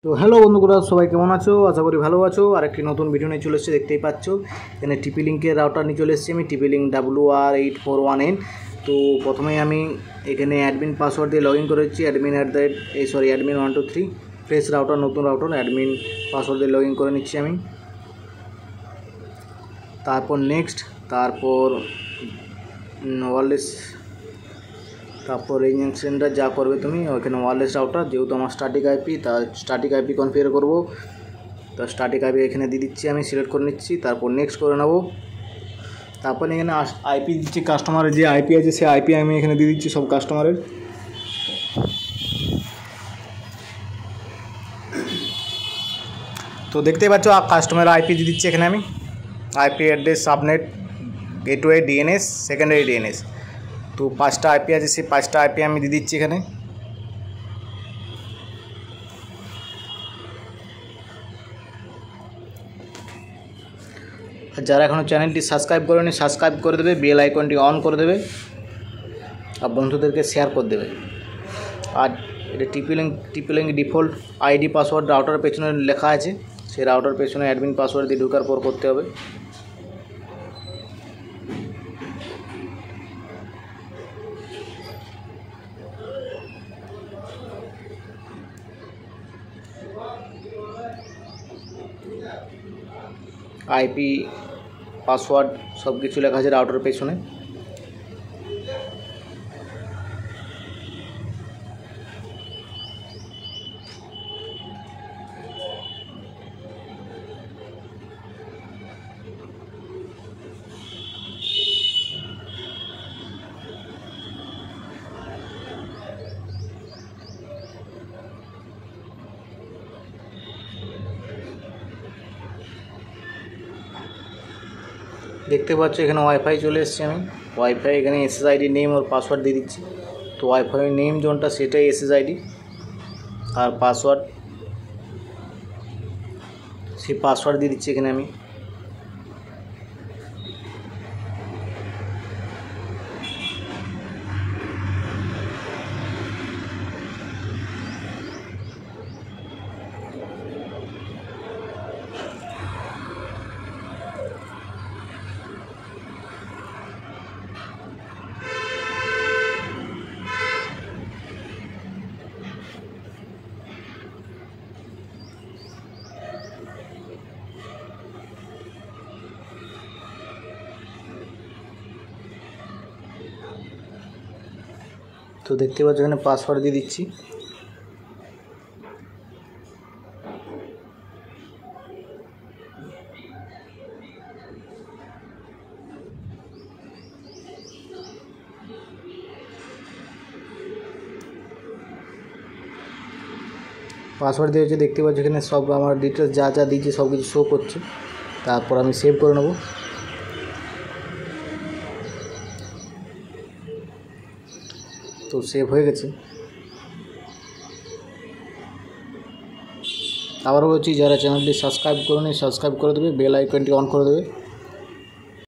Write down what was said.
তো হ্যালো বন্ধুরা, সবাই কেমন আছো? আশা করি ভালো আছো। আর একটি নতুন ভিডিও নিয়ে চলে এসেছি, দেখতেই পাচ্ছ এখানে টিপি লিঙ্কের রাউটার নিয়ে চলে এসেছি আমি, টিপি লিঙ্ক WR841N। তো প্রথমেই আমি এখানে অ্যাডমিন পাসওয়ার্ড দিয়ে লগ ইন করেছি, অ্যাডমিন 123 ফ্রেশ রাউটার, নতুন রাউটার, অ্যাডমিন পাসওয়ার্ড দিয়ে লগ ইন করে নিচ্ছি আমি। তারপর নেক্সট, তারপর ওয়্যারলেস, তারপর রেঞ্জ সেন্টার যা করবে তুমি ওইখানে ওয়্যারলেস রাউটার, যেহেতু আমার স্ট্যাটিক আইপি, তার স্ট্যাটিক আইপি কনফিগার করবো, তো স্ট্যাটিক আইপি এখানে দিয়ে দিচ্ছি আমি, সিলেক্ট করে নিচ্ছি। তারপর নেক্সট করে নেবো। তারপর এখানে আইপি দিচ্ছি, কাস্টমারের যে আইপি আছে সেই আইপি আমি এখানে দিয়ে দিচ্ছি সব কাস্টমারের। তো দেখতেই পাচ্ছ কাস্টমারের আইপি দিয়ে দিচ্ছি এখানে আমি, IP address, subnet, gateway, DNS, secondary DNS. তো 5টা আইপি আছে, সেই 5টা আইপি আমি দিয়ে দিচ্ছি এখানে। আর যারা এখনও চ্যানেলটি সাবস্ক্রাইব করেনি সাবস্ক্রাইব করে দেবে, বেল আইকনটি অন করে দেবে আর বন্ধুদেরকে শেয়ার করে দেবে। আর এটা টিপি link default ID password router পেছনে লেখা আছে, সেই রাউটার পেছনে অ্যাডমিন পাসওয়ার্ড দিয়ে ঢোকার পর করতে হবে। আইপি পাসওয়ার্ড সব কিছু লেখা আছে রাউটার পেছনে। দেখতে পাচ্ছ এখানে ওয়াইফাই চলে এসেছি আমি, ওয়াইফাই এখানে SSID নেম और পাসওয়ার্ড দিয়ে দিচ্ছি। তো ওয়াইফাই নেম যোনটা সেটাই SSID, আর পাসওয়ার্ড সেই পাসওয়ার্ড দিয়ে দিচ্ছি এখানে আমি। তো দেখতে পাচ্ছ এখানে পাসওয়ার্ড দিয়ে দিচ্ছি। পাসওয়ার্ড দিয়েছে, দেখতে পাচ্ছ এখানে সব আমার ডিটেলস যা যা দিয়েছি সব কিছু শো করছে। তারপর আমি সেভ করে নেব। তো সেভ হয়ে গেছে। আবারও বলছি, যারা চ্যানেলটি সাবস্ক্রাইব করেনি সাবস্ক্রাইব করে দেবে, বেল আইকনটি অন করে দেবে।